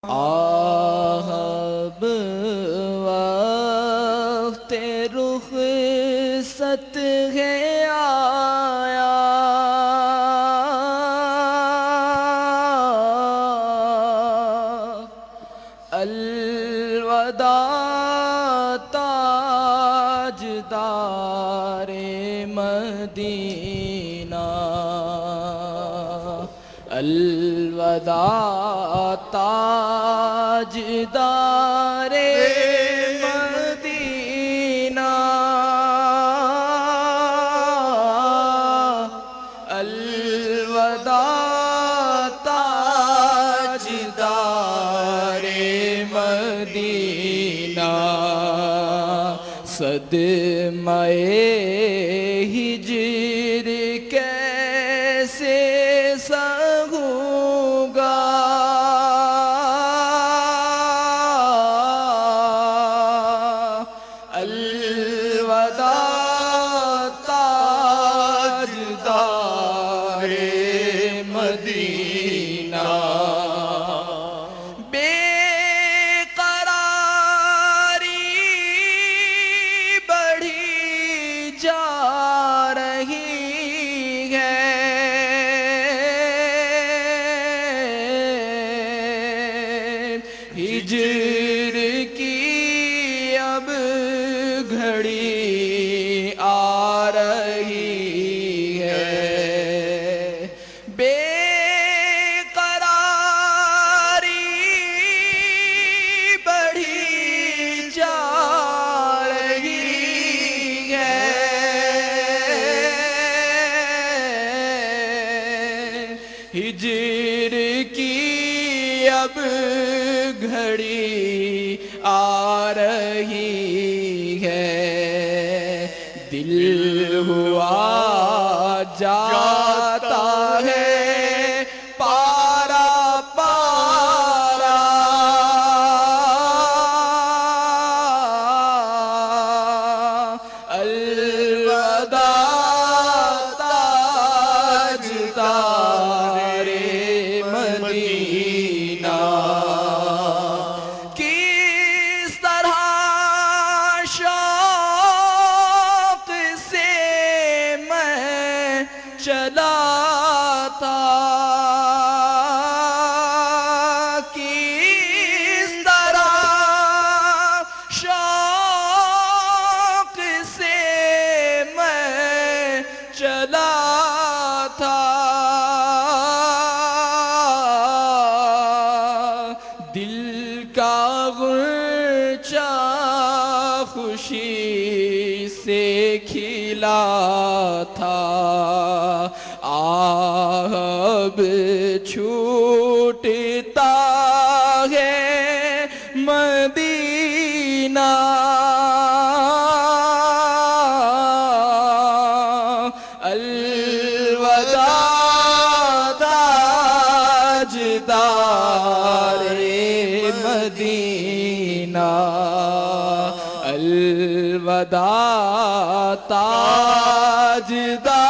آہب وقت رخصت ہے آیا، الوداع تاجدار مدینہ، الوداع تاجدار مدینہ، الوداع تاجدار مدینہ، صدمہ ہجر کیسے سہوں گا، الوداع تاجدار مدینہ، بے قراری بڑھی جا رہی ہے، ہجر کی اب گھڑی آ رہی ہے، بے قراری بڑھی جا رہی ہے، ہجر کی اب گھڑی آ رہی ہے، دل ہوا جاتا ہے پارا پارا، الوداع تاجدار مدینہ، کس طرح شوق سے میں چلا تھا، کس طرح شوق سے میں چلا تھا، دل کا غنچہ خوشی سے کھلا تھا، اب چھوٹتا ہے مدینہ، الوداع تاجدار مدینہ، الوداع تاجدار